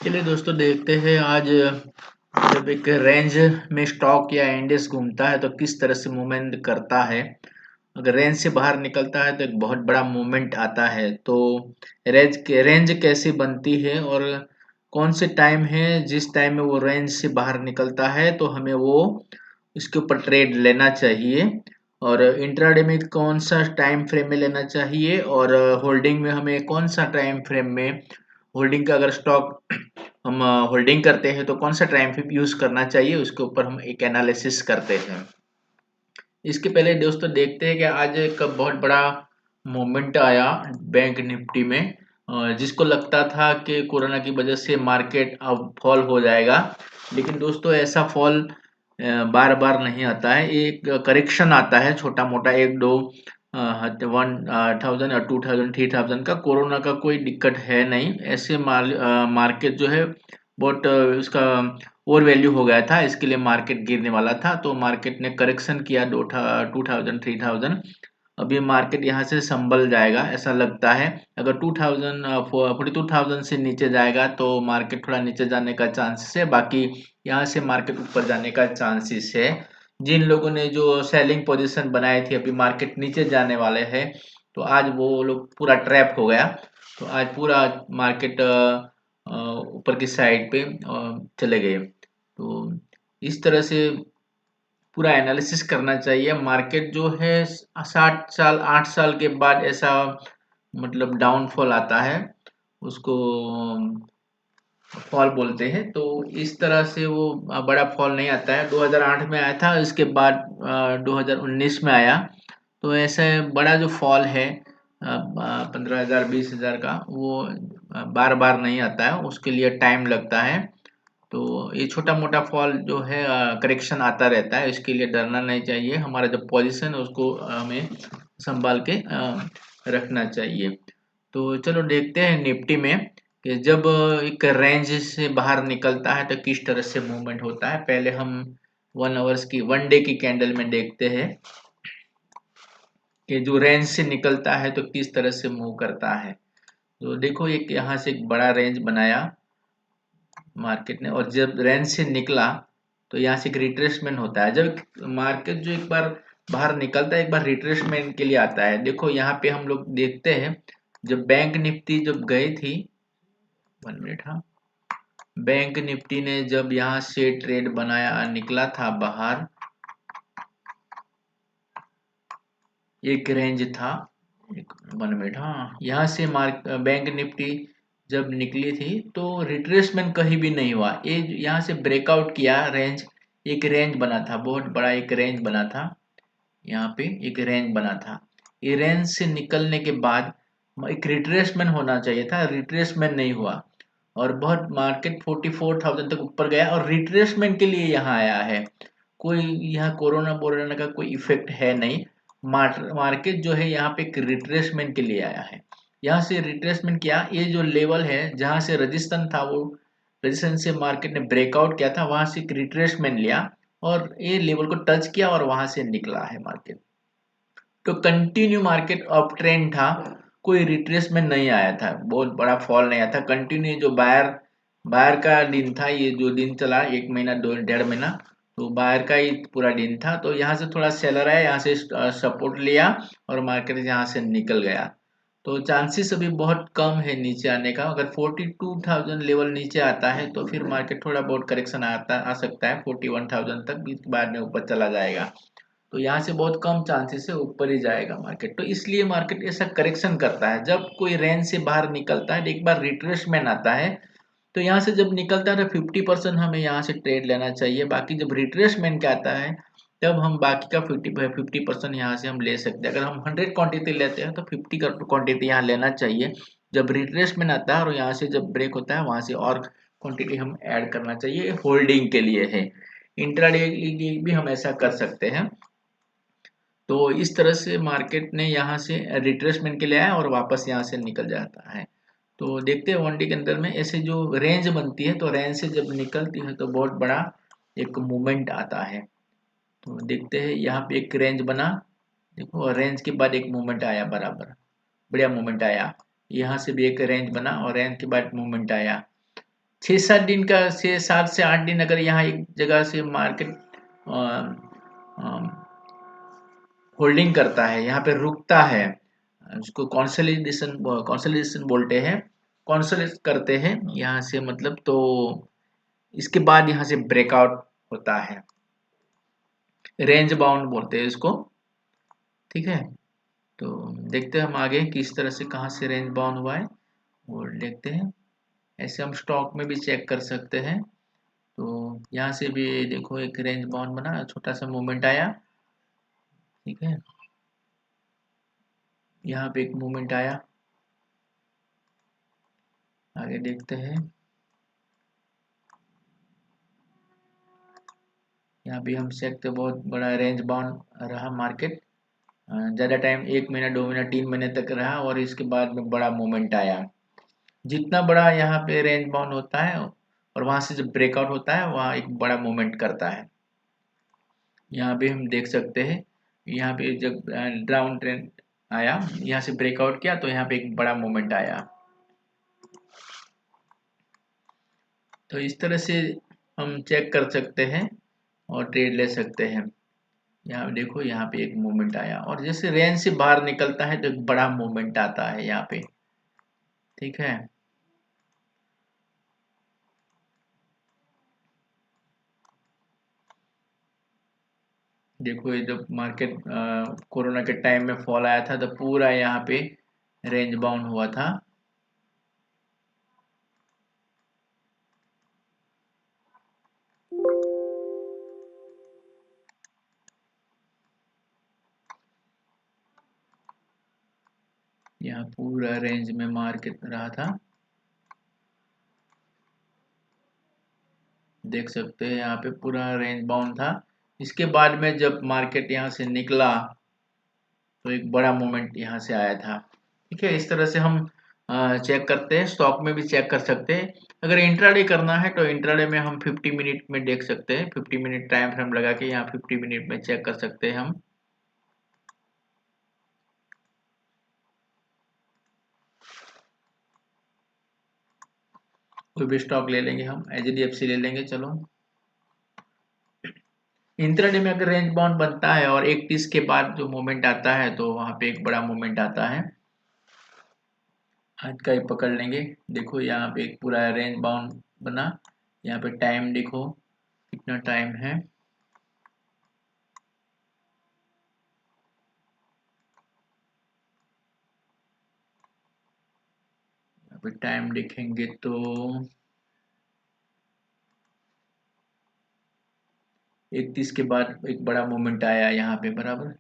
चलिए दोस्तों देखते हैं आज जब एक रेंज में स्टॉक या इंडेक्स घूमता है तो किस तरह से मूवमेंट करता है। अगर रेंज से बाहर निकलता है तो एक बहुत बड़ा मूवमेंट आता है। तो रेंज कैसे बनती है और कौन से टाइम है जिस टाइम में वो रेंज से बाहर निकलता है तो हमें वो उसके ऊपर ट्रेड लेना चाहिए। और इंट्राडे में कौन सा टाइम फ्रेम में लेना चाहिए और होल्डिंग में हमें कौन सा टाइम फ्रेम में होल्डिंग का अगर स्टॉक हम होल्डिंग करते हैं तो कौन सा टाइम फ्रेम यूज करना चाहिए उसके ऊपर हम एक एनालिसिस करते हैं। इसके पहले दोस्तों देखते हैं कि आज एक बहुत बड़ा मोमेंट आया बैंक निफ्टी में। जिसको लगता था कि कोरोना की वजह से मार्केट अब फॉल हो जाएगा, लेकिन दोस्तों ऐसा फॉल बार बार नहीं आता है। एक करेक्शन आता है छोटा मोटा, एक दो 1000 या 2000 3000 का। कोरोना का कोई दिक्कत है नहीं, ऐसे मार्केट जो है बहुत उसका ओवर वैल्यू हो गया था, इसके लिए मार्केट गिरने वाला था। तो मार्केट ने करेक्शन किया 2000 3000। अभी मार्केट यहाँ से संभल जाएगा ऐसा लगता है। अगर 42,000 से नीचे जाएगा तो मार्केट थोड़ा नीचे जाने का चांसेस है, बाकी यहाँ से मार्केट ऊपर जाने का चांसेस है। जिन लोगों ने जो सेलिंग पोजीशन बनाई थी अभी मार्केट नीचे जाने वाले हैं, तो आज वो लोग पूरा ट्रैप हो गया। तो आज पूरा मार्केट ऊपर की साइड पे चले गए। तो इस तरह से पूरा एनालिसिस करना चाहिए। मार्केट जो है 60 साल 8 साल के बाद ऐसा मतलब डाउनफॉल आता है, उसको फॉल बोलते हैं। तो इस तरह से वो बड़ा फॉल नहीं आता है। 2008 में आया था, इसके बाद 2019 में आया। तो ऐसे बड़ा जो फॉल है 15,000 20,000 का, वो बार बार नहीं आता है, उसके लिए टाइम लगता है। तो ये छोटा मोटा फॉल जो है करेक्शन आता रहता है, इसके लिए डरना नहीं चाहिए। हमारा जो पोजीशन है उसको हमें संभाल के रखना चाहिए। तो चलो देखते हैं निफ्टी में कि जब एक रेंज से बाहर निकलता है तो किस तरह से मूवमेंट होता है। पहले हम 1 आवर्स की 1 डे की कैंडल में देखते हैं कि जो रेंज से निकलता है तो किस तरह से मूव करता है। तो देखो एक यहाँ से एक बड़ा रेंज बनाया मार्केट ने, और जब रेंज से निकला तो यहाँ से एक रिट्रेसमेंट होता है। जब मार्केट जो एक बार बाहर निकलता है एक बार रिट्रेसमेंट के लिए आता है। देखो यहाँ पे हम लोग देखते हैं, जब बैंक निफ्टी जब गई थी, 1 मिनट, हाँ, बैंक निफ्टी ने जब यहाँ से ट्रेड बनाया निकला था बाहर, एक रेंज था, एक 1 मिनट, हाँ, यहाँ से बैंक निफ्टी जब निकली थी तो रिट्रेसमेंट कहीं भी नहीं हुआ। ये यहाँ से ब्रेकआउट किया रेंज, एक रेंज बना था, बहुत बड़ा एक रेंज बना था। यहाँ पे एक रेंज बना था, ये रेंज से निकलने के बाद एक रिट्रेसमेंट होना चाहिए था, रिट्रेसमेंट नहीं हुआ। और बहुत मार्केट 44,000 तक ऊपर गया और रिट्रेसमेंट के लिए यहाँ आया है। कोई यहाँ कोरोना वोरोना का कोई इफेक्ट है नहीं। मार्केट जो है यहाँ पे एक रिट्रेसमेंट के लिए आया है। यहाँ से रिट्रेसमेंट किया, ये जो लेवल है जहाँ से रजिस्टेंस था, वो रजिस्टेंस से मार्केट ने ब्रेकआउट किया था, वहां से एक रिट्रेसमेंट लिया और ये लेवल को टच किया और वहां से निकला है मार्केट। तो कंटिन्यू मार्केट अप ट्रेंड था, कोई रिट्रेसमेंट नहीं आया था, बहुत बड़ा फॉल नहीं आया था। कंटिन्यू जो बायर बायर का दिन था, ये जो दिन चला 1 महीना 1.5 महीना, तो बायर का ही पूरा दिन था। तो यहाँ से थोड़ा सेलर आया, यहाँ से सपोर्ट लिया और मार्केट यहाँ से निकल गया। तो चांसेस अभी बहुत कम है नीचे आने का। अगर 42,000 लेवल नीचे आता है तो फिर मार्केट थोड़ा बहुत करेक्शन आ सकता है 41,000 तक, इसके बाद में ऊपर चला जाएगा। तो यहाँ से बहुत कम चांसेस है ऊपर ही जाएगा मार्केट। तो इसलिए मार्केट ऐसा करेक्शन करता है, जब कोई रेंज से बाहर निकलता है तो एक बार रिट्रेसमेंट आता है। तो यहाँ से जब निकलता है तो 50% हमें यहाँ से ट्रेड लेना चाहिए। बाकी जब रिट्रेसमेंट का आता है तब हम बाकी का 50% यहाँ से हम ले सकते हैं। अगर हम 100 क्वांटिटी लेते हैं तो 50 का क्वांटिटी यहाँ लेना चाहिए। जब रिट्रेसमेंट आता है और यहाँ से जब ब्रेक होता है वहां से और क्वांटिटी हम ऐड करना चाहिए, होल्डिंग के लिए है। इंट्राडे के लिए भी हम ऐसा कर सकते हैं। तो इस तरह से मार्केट ने यहाँ से रिट्रेसमेंट के लिए आया और वापस यहाँ से निकल जाता है। तो देखते हैं 1 डे के अंदर में ऐसे जो रेंज बनती है, तो रेंज से जब निकलती है तो बहुत बड़ा एक मूवमेंट आता है। तो देखते हैं यहाँ पे एक रेंज बना, देखो रेंज के बाद एक मूवमेंट आया, बराबर बढ़िया मूवमेंट आया। यहाँ से भी एक रेंज बना और रेंज के बाद मूवमेंट आया। 6-7 दिन का से 7 से 8 दिन अगर यहाँ एक जगह से मार्केट होल्डिंग करता है, यहाँ पे रुकता है, उसको कॉन्सोलिडेशन बोलते हैं, कॉन्सोलिडेट करते हैं यहाँ से, मतलब तो इसके बाद यहाँ से ब्रेकआउट होता है, रेंज बाउंड बोलते हैं इसको। ठीक है, तो देखते हैं हम आगे किस तरह से कहाँ से रेंज बाउंड हुआ है वो देखते हैं। ऐसे हम स्टॉक में भी चेक कर सकते हैं। तो यहाँ से भी देखो एक रेंज बाउंड बना, छोटा सा मूवमेंट आया। ठीक है, यहाँ पे एक मूवमेंट आया, आगे देखते हैं। यहाँ भी हम सकते बहुत बड़ा रेंज बाउंड रहा मार्केट, ज़्यादा टाइम 1 महीना 2 महीना 3 महीने तक रहा और इसके बाद में बड़ा मूवमेंट आया। जितना बड़ा यहाँ पे रेंज बाउंड होता है और वहाँ से जब ब्रेकआउट होता है वहाँ एक बड़ा मूवमेंट करता है। यहाँ भी हम देख सकते हैं, यहाँ पे जब डाउन ट्रेंड आया, यहाँ से ब्रेकआउट किया तो यहाँ पे एक बड़ा मूवमेंट आया। तो इस तरह से हम चेक कर सकते हैं और ट्रेड ले सकते हैं। यहाँ देखो, यहाँ पे एक मूवमेंट आया और जैसे रेंज से बाहर निकलता है तो एक बड़ा मूवमेंट आता है यहाँ पे। ठीक है, देखो ये जब मार्केट कोरोना के टाइम में फॉल आया था तो पूरा यहाँ पे रेंज बाउंड हुआ था। यहाँ पूरा रेंज में मार्केट रहा था, देख सकते हैं यहाँ पे पूरा रेंज बाउंड था। इसके बाद में जब मार्केट यहाँ से निकला तो एक बड़ा मूवमेंट यहाँ से आया था। ठीक है, इस तरह से हम चेक करते हैं, स्टॉक में भी चेक कर सकते हैं। अगर इंट्राडे करना है तो इंट्राडे में हम 50 मिनट में देख सकते हैं, 50 मिनट टाइम फ्रेम लगा के यहाँ 50 मिनट में चेक कर सकते हैं हम। कोई भी स्टॉक ले लेंगे, हम HDFC ले लेंगे। चलो, इंट्राडे में अगर रेंज बाउंड बनता है और 31 के बाद जो मूवमेंट आता है तो वहां पे एक बड़ा मूवमेंट आता है। आज का ही पकड़ लेंगे। देखो यहाँ पे एक पूरा रेंज बाउंड बना, यहाँ पे टाइम देखो कितना टाइम है। यहाँ पे टाइम देखेंगे तो 31 के बाद एक बड़ा मूवमेंट आया यहाँ पे बराबर।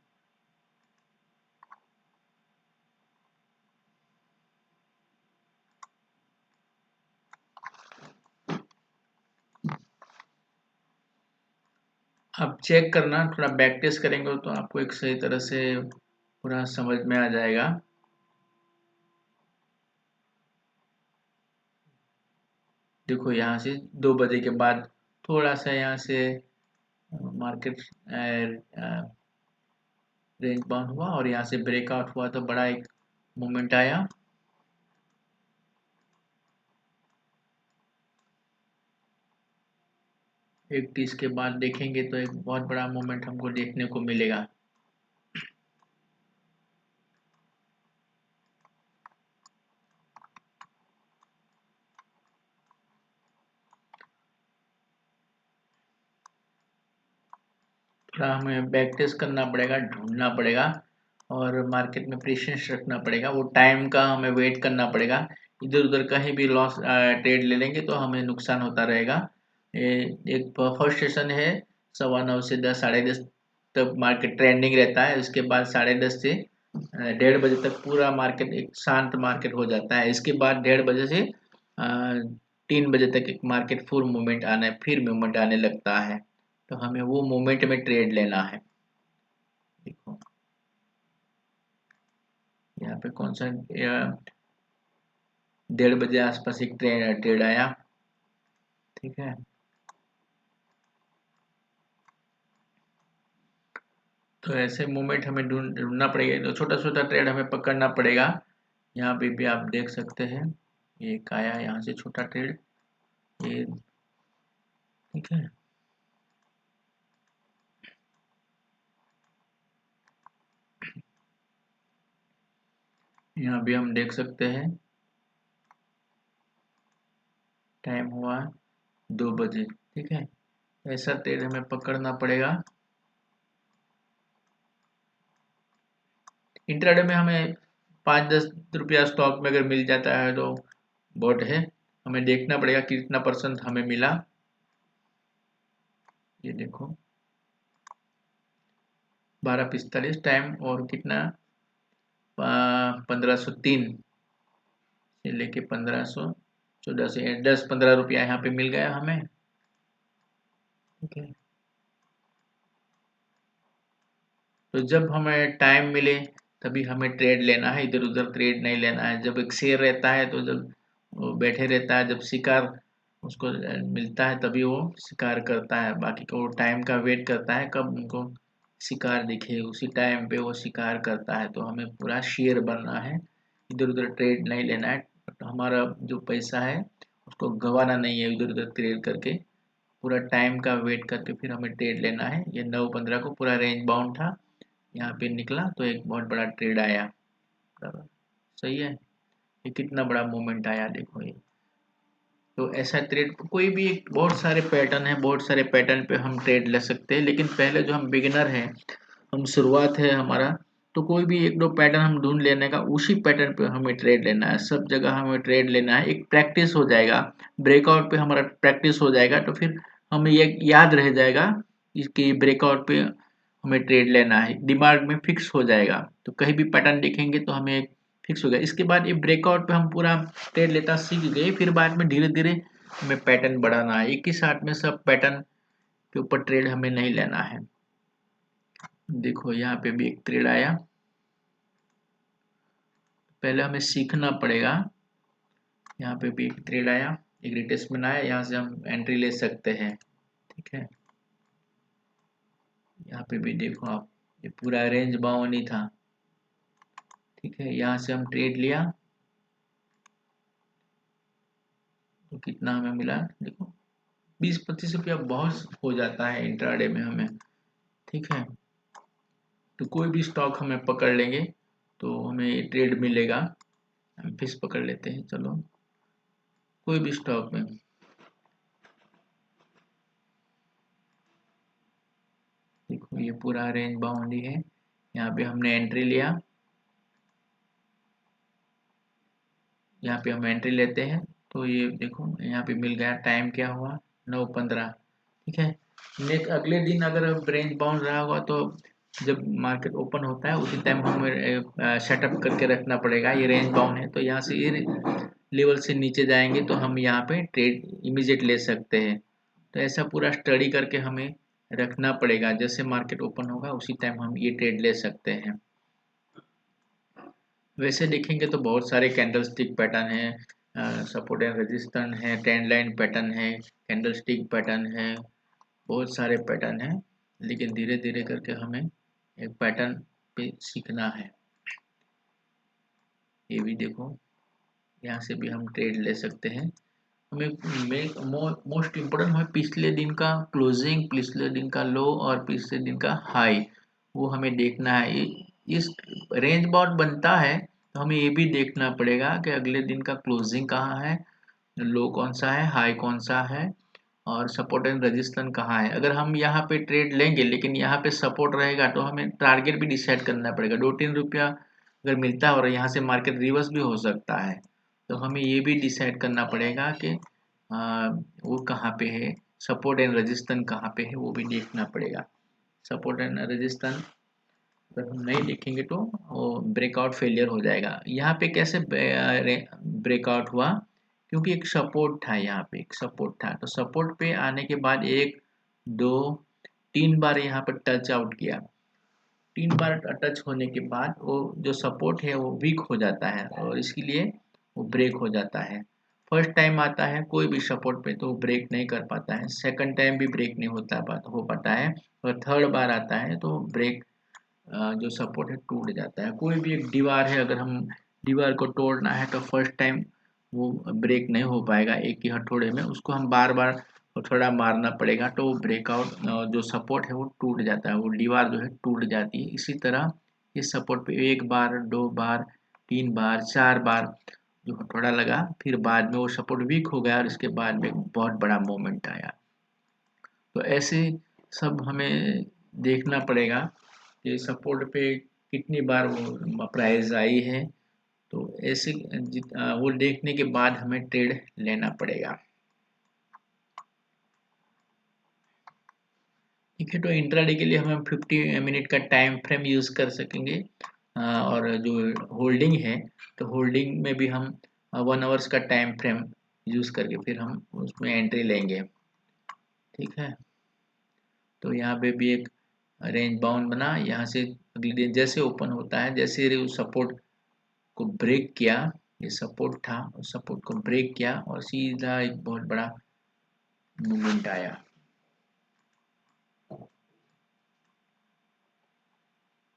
अब चेक करना, थोड़ा बैक टेस्ट करेंगे तो आपको एक सही तरह से पूरा समझ में आ जाएगा। देखो यहाँ से 2 बजे के बाद थोड़ा सा यहाँ से मार्केट रेंज बाउंड हुआ और यहाँ से ब्रेकआउट हुआ तो बड़ा एक मूवमेंट आया। एक 30 के बाद देखेंगे तो एक बहुत बड़ा मूवमेंट हमको देखने को मिलेगा। थोड़ा हमें बैक टेस्ट करना पड़ेगा, ढूंढना पड़ेगा और मार्केट में पेशेंस रखना पड़ेगा, वो टाइम का हमें वेट करना पड़ेगा। इधर उधर कहीं भी लॉस ट्रेड ले लेंगे तो हमें नुकसान होता रहेगा। ये एक फर्स्ट सेशन है 9:15 से 10 10:30 तक मार्केट ट्रेंडिंग रहता है। उसके बाद 10:30 से 1:30 बजे तक पूरा मार्केट एक शांत मार्केट हो जाता है। इसके बाद 1:30 बजे से 3 बजे तक एक मार्केट फुल मूवमेंट आना है, फिर मूवमेंट आने लगता है। तो हमें वो मोमेंट में ट्रेड लेना है। देखो यहाँ पे कौन सा 1:30 बजे आसपास एक ट्रेड ट्रेड आया। ठीक है, तो ऐसे मोमेंट हमें ढूंढना पड़ेगा, तो छोटा छोटा ट्रेड हमें पकड़ना पड़ेगा। यहाँ पे भी आप देख सकते हैं एक आया यहाँ से छोटा ट्रेड, ये ठीक है। यहाँ भी हम देख सकते हैं टाइम हुआ 2 बजे, ठीक है। ऐसा ट्रेड हमें पकड़ना पड़ेगा। इंट्राडे में हमें 5-10 रुपया स्टॉक में अगर मिल जाता है तो बहुत है। हमें देखना पड़ेगा कितना परसेंट हमें मिला। ये देखो 12:45 टाइम, और कितना 1503 से लेके 1514 से 10-15 रुपया यहाँ पे मिल गया हमें, ठीक है। तो जब हमें टाइम मिले तभी हमें ट्रेड लेना है, इधर उधर ट्रेड नहीं लेना है। जब एक शेर रहता है तो जब वो बैठे रहता है, जब शिकार उसको मिलता है तभी वो शिकार करता है, बाकी को वो टाइम का वेट करता है कब उनको शिकार दिखे, उसी टाइम पे वो शिकार करता है। तो हमें पूरा शेर बनना है, इधर उधर ट्रेड नहीं लेना है। तो हमारा जो पैसा है उसको गंवाना नहीं है इधर उधर ट्रेड करके, पूरा टाइम का वेट करके फिर हमें ट्रेड लेना है। ये 9:15 को पूरा रेंज बाउंड था, यहाँ पे निकला तो एक बहुत बड़ा ट्रेड आया, बराबर, सही है। ये कितना बड़ा मूवमेंट आया देखो ये। तो ऐसा ट्रेड कोई भी बहुत सारे पैटर्न है, बहुत सारे पैटर्न पे हम ट्रेड ले सकते हैं, लेकिन पहले जो हम बिगिनर हैं, हम शुरुआत है हमारा, तो कोई भी एक दो पैटर्न हम ढूंढ लेने का, उसी पैटर्न पे हमें ट्रेड लेना है। सब जगह हमें ट्रेड लेना है, एक प्रैक्टिस हो जाएगा। ब्रेकआउट पे हमारा प्रैक्टिस हो जाएगा तो फिर हमें ये याद रह जाएगा कि ब्रेकआउट पे हमें ट्रेड लेना है, दिमाग में फिक्स हो जाएगा। तो कहीं भी पैटर्न देखेंगे तो हमें फिक्स हो गया। इसके बाद ये ब्रेकआउट पे हम पूरा ट्रेड लेना सीख गए, फिर बाद में धीरे धीरे हमें पैटर्न बढ़ाना है। एक ही साथ में सब पैटर्न के ऊपर ट्रेड हमें नहीं लेना है। देखो यहाँ पे भी एक ट्रेड आया, पहले हमें सीखना पड़ेगा। यहाँ पे भी एक ट्रेड आया, एक रिट्रेसमेंट आया, यहाँ से हम एंट्री ले सकते हैं, ठीक है। यहाँ पे भी देखो आप, ये पूरा रेंज बाउंड ही था, ठीक है। यहाँ से हम ट्रेड लिया तो कितना हमें मिला देखो, 20-25 रुपया बहुत हो जाता है इंट्राडे में हमें, ठीक है। तो कोई भी स्टॉक हमें पकड़ लेंगे तो हमें ट्रेड मिलेगा। हम फिश पकड़ लेते हैं, चलो कोई भी स्टॉक में। देखो ये पूरा रेंज बाउंड ही है, यहाँ पे हमने एंट्री लिया, यहाँ पे हम एंट्री लेते हैं तो ये देखो यहाँ पे मिल गया। टाइम क्या हुआ 9:15, ठीक है। नेक्स्ट अगले दिन अगर रेंज बाउंड रहा होगा तो जब मार्केट ओपन होता है उसी टाइम हमें सेटअप करके रखना पड़ेगा। ये रेंज बाउंड है तो यहाँ से ये लेवल से नीचे जाएंगे तो हम यहाँ पे ट्रेड इमीडिएट ले सकते हैं। तो ऐसा पूरा स्टडी करके हमें रखना पड़ेगा, जैसे मार्केट ओपन होगा उसी टाइम हम ये ट्रेड ले सकते हैं। वैसे देखेंगे तो बहुत सारे कैंडल स्टिक पैटर्न है, सपोर्ट एंड रेजिस्टेंस है, ट्रेंड लाइन पैटर्न है, कैंडल स्टिक पैटर्न है, बहुत सारे पैटर्न है। लेकिन धीरे धीरे करके हमें एक पैटर्न पे सीखना है। ये भी देखो, यहाँ से भी हम ट्रेड ले सकते हैं। हमें मोस्ट इम्पोर्टेंट है पिछले दिन का क्लोजिंग, पिछले दिन का लो और पिछले दिन का हाई, वो हमें देखना है। इस रेंज बाउंड बनता है तो हमें ये भी देखना पड़ेगा कि अगले दिन का क्लोजिंग कहाँ है, लो कौन सा है, हाई कौन सा है, और सपोर्ट एंड रेजिस्टेंस कहाँ है। अगर हम यहाँ पे ट्रेड लेंगे लेकिन यहाँ पे सपोर्ट रहेगा तो हमें टारगेट भी डिसाइड करना पड़ेगा। 2-3 रुपया अगर मिलता है और यहाँ से मार्केट रिवर्स भी हो सकता है, तो हमें ये भी डिसाइड करना पड़ेगा कि वो कहाँ पे है, सपोर्ट एंड रेजिस्टेंस कहाँ पे है, वो भी देखना पड़ेगा। सपोर्ट एंड रेजिस्टेंस अगर हम नहीं देखेंगे तो वो ब्रेकआउट फेलियर हो जाएगा। यहाँ पे कैसे ब्रेकआउट हुआ, क्योंकि एक सपोर्ट था, यहाँ पे एक सपोर्ट था, तो सपोर्ट पे आने के बाद 1-2-3 बार यहाँ पर टच आउट किया। 3 बार टच होने के बाद वो जो सपोर्ट है वो वीक हो जाता है और इसलिए वो ब्रेक हो जाता है। फर्स्ट टाइम आता है कोई भी सपोर्ट पे तो ब्रेक नहीं कर पाता है, सेकंड टाइम भी ब्रेक नहीं हो पाता है, और थर्ड बार आता है तो ब्रेक जो सपोर्ट है टूट जाता है। कोई भी एक दीवार है, अगर हम दीवार को तोड़ना है तो फर्स्ट टाइम वो ब्रेक नहीं हो पाएगा एक ही हथौड़े में, उसको हम बार बार थोड़ा मारना पड़ेगा, तो ब्रेकआउट जो सपोर्ट है वो टूट जाता है, वो दीवार जो है टूट जाती है। इसी तरह इस सपोर्ट पे एक बार, दो बार, तीन बार, चार बार जो हथौड़ा लगा, फिर बाद में वो सपोर्ट वीक हो गया और इसके बाद में एक बहुत बड़ा मोमेंट आया। तो ऐसे सब हमें देखना पड़ेगा कि सपोर्ट पे कितनी बार वो प्राइस आई है। तो ऐसे वो देखने के बाद हमें ट्रेड लेना पड़ेगा। ठीक है, तो इंट्राडे के लिए हम 50 मिनट का टाइम फ्रेम यूज कर सकेंगे। और जो होल्डिंग है, तो होल्डिंग में भी हम 1 आवर्स का टाइम फ्रेम यूज करके फिर हम उसमें एंट्री लेंगे। ठीक है, तो यहाँ पे भी एक रेंज बाउंड बना, यहाँ से अगले दिन जैसे ओपन होता है, जैसे सपोर्ट को ब्रेक किया, ये सपोर्ट था, उस सपोर्ट को ब्रेक किया और सीधा एक बहुत बड़ा मूवमेंट आया।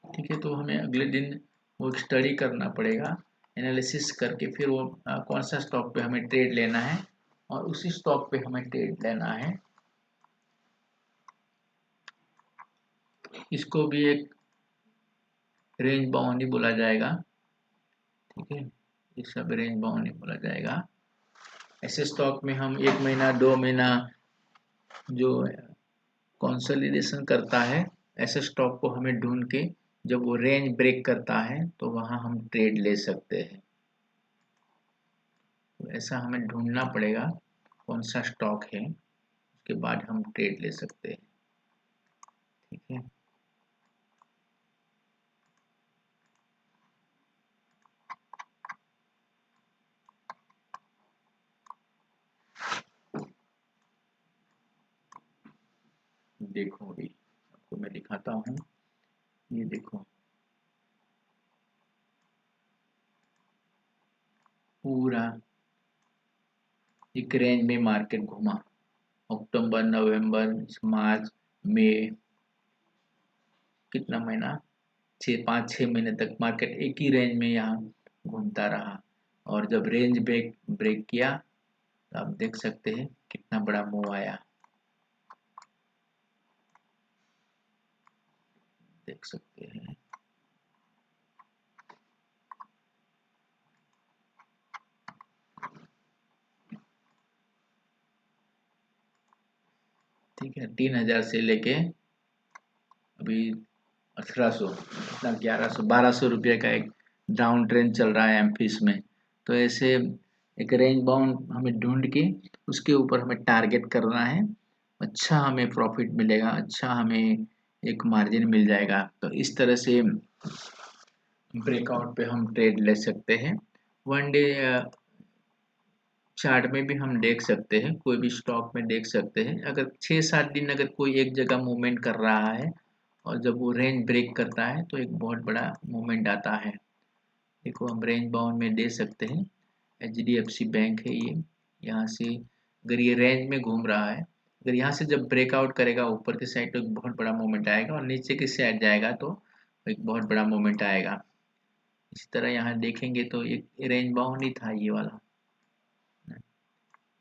ठीक है, तो हमें अगले दिन वो स्टडी करना पड़ेगा, एनालिसिस करके फिर वो कौन सा स्टॉक पे हमें ट्रेड लेना है और उसी स्टॉक पे हमें ट्रेड लेना है। इसको भी एक रेंज बाउंड ही बोला जाएगा। ठीक है, ये सब रेंज बाउंड ही बोला जाएगा। ऐसे स्टॉक में हम 1 महीना 2 महीना जो कंसोलिडेशन करता है, ऐसे स्टॉक को हमें ढूंढ के जब वो रेंज ब्रेक करता है तो वहां हम ट्रेड ले सकते हैं। तो ऐसा हमें ढूंढना पड़ेगा कौन सा स्टॉक है, उसके बाद हम ट्रेड ले सकते हैं। ठीक है, देखो अभी आपको मैं दिखाता हूँ, ये देखो पूरा एक रेंज में मार्केट घूमा, अक्टूबर, नवंबर, मार्च, मई, कितना महीना, 5-6 महीने तक मार्केट एक ही रेंज में यहाँ घूमता रहा। और जब रेंज ब्रेक ब्रेक किया तो आप देख सकते हैं कितना बड़ा मूव आया, देख सकते हैं। ठीक है, 3,000 से लेके अभी 1800, कितना, 1100 1200 रुपये का एक डाउन ट्रेंड चल रहा है एमफिस में। तो ऐसे एक रेंज बाउंड हमें ढूंढ के उसके ऊपर हमें टारगेट करना है, अच्छा हमें प्रॉफिट मिलेगा, अच्छा हमें एक मार्जिन मिल जाएगा। तो इस तरह से ब्रेकआउट पे हम ट्रेड ले सकते हैं। वन डे चार्ट में भी हम देख सकते हैं, कोई भी स्टॉक में देख सकते हैं, अगर 6-7 दिन अगर कोई एक जगह मूवमेंट कर रहा है और जब वो रेंज ब्रेक करता है तो एक बहुत बड़ा मूवमेंट आता है। देखो हम रेंज बाउंड में दे सकते हैं, HDFC बैंक है ये, यहाँ से अगर ये रेंज में घूम रहा है, अगर यहाँ से जब ब्रेकआउट करेगा ऊपर की साइड तो एक बहुत बड़ा मूवमेंट आएगा और नीचे की साइड जाएगा तो एक बहुत बड़ा मूवमेंट आएगा। इसी तरह यहाँ देखेंगे तो एक रेंज बाउंड ही था ये वाला,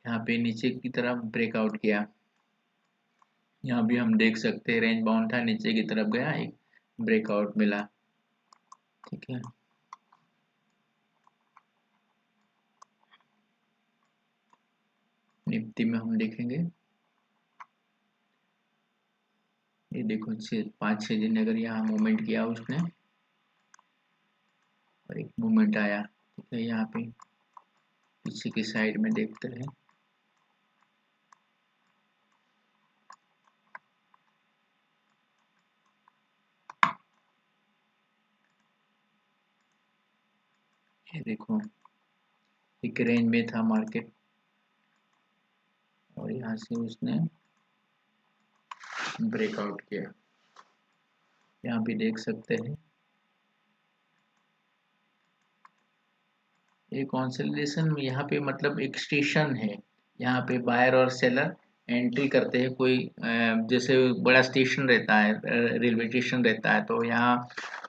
यहाँ पे नीचे की तरफ ब्रेकआउट किया, यहाँ भी हम देख सकते हैं रेंज बाउंड था, नीचे की तरफ गया, एक ब्रेकआउट मिला। ठीक है, निफ्टी में हम देखेंगे, ये देखो 5-6 दिन अगर यहाँ मूवमेंट किया उसने और एक मूवमेंट आया। ठीक है, यहाँ पे पीछे की साइड में देखते हैं, ये देखो एक रेंज में था मार्केट और यहाँ से उसने ब्रेकआउट किया, यहाँ भी देख सकते हैं ये कंसोलिडेशन में, यहाँ पे मतलब एक स्टेशन है, यहाँ पे बायर और सेलर एंट्री करते हैं। कोई जैसे बड़ा स्टेशन रहता है, रेलवे स्टेशन रहता है, तो यहाँ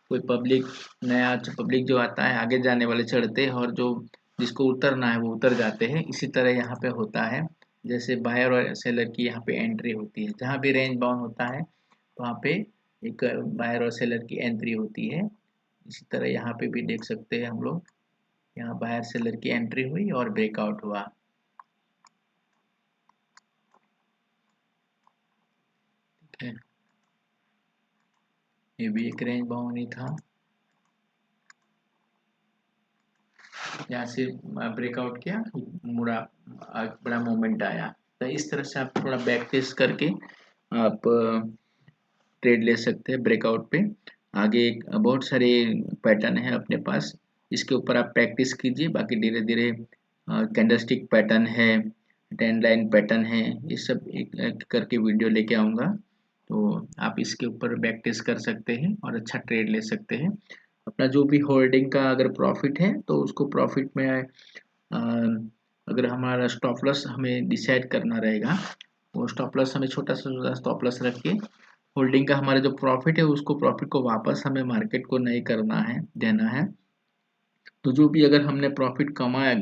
कोई पब्लिक, नया पब्लिक जो आता है आगे जाने वाले चढ़ते हैं और जो जिसको उतरना है वो उतर जाते हैं। इसी तरह यहाँ पे होता है, जैसे बायर और सेलर की यहाँ पे एंट्री होती है, जहाँ भी रेंज बाउंड होता है वहाँ पे एक बायर और सेलर की एंट्री होती है। इसी तरह यहाँ पे भी देख सकते हैं हम लोग, यहाँ बायर सेलर की एंट्री हुई और ब्रेकआउट हुआ। ठीक है, ये भी एक रेंज बाउंड ही था, यहाँ से ब्रेकआउट किया, मुड़ा, बड़ा मोमेंट आया। तो इस तरह से आप थोड़ा बैक टेस्ट करके आप ट्रेड ले सकते हैं ब्रेकआउट पे। आगे बहुत सारे पैटर्न है अपने पास, इसके ऊपर आप प्रैक्टिस कीजिए। बाकी धीरे धीरे कैंडलस्टिक पैटर्न है, ट्रेंड लाइन पैटर्न है, ये सब एक एक करके वीडियो लेके आऊँगा, तो आप इसके ऊपर बैक टेस्ट कर सकते हैं और अच्छा ट्रेड ले सकते हैं। अपना जो भी होल्डिंग का अगर प्रॉफिट है तो उसको प्रॉफिट में अगर हमारा स्टॉप लॉस हमें डिसाइड करना रहेगा, वो स्टॉप लॉस हमें छोटा सा स्टॉप लॉस रख के होल्डिंग का हमारा जो प्रॉफिट है उसको प्रॉफिट को वापस हमें मार्केट को नहीं करना है, देना है। तो जो भी अगर हमने प्रॉफिट कमाया,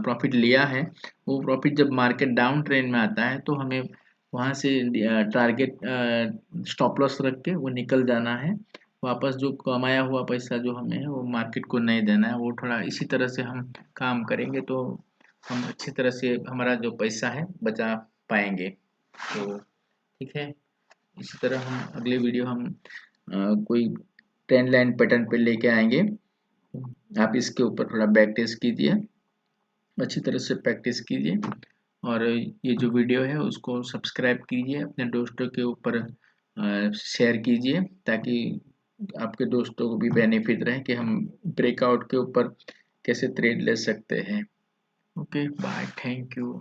प्रॉफिट लिया है, वो प्रॉफिट जब मार्केट डाउन ट्रेंड में आता है तो हमें वहाँ से टारगेट स्टॉप लॉस रख के वो निकल जाना है। वापस जो कमाया हुआ पैसा जो हमें है वो मार्केट को नहीं देना है। वो थोड़ा इसी तरह से हम काम करेंगे तो हम अच्छी तरह से हमारा जो पैसा है बचा पाएंगे। तो ठीक है, इसी तरह हम अगले वीडियो हम कोई ट्रेंड लाइन पैटर्न पे लेके आएंगे। आप इसके ऊपर थोड़ा बैक टेस्ट कीजिए, अच्छी तरह से प्रैक्टिस कीजिए, और ये जो वीडियो है उसको सब्सक्राइब कीजिए, अपने दोस्तों के ऊपर शेयर कीजिए, ताकि आपके दोस्तों को भी बेनिफिट रहे कि हम ब्रेकआउट के ऊपर कैसे ट्रेड ले सकते हैं। Okay bye, thank you.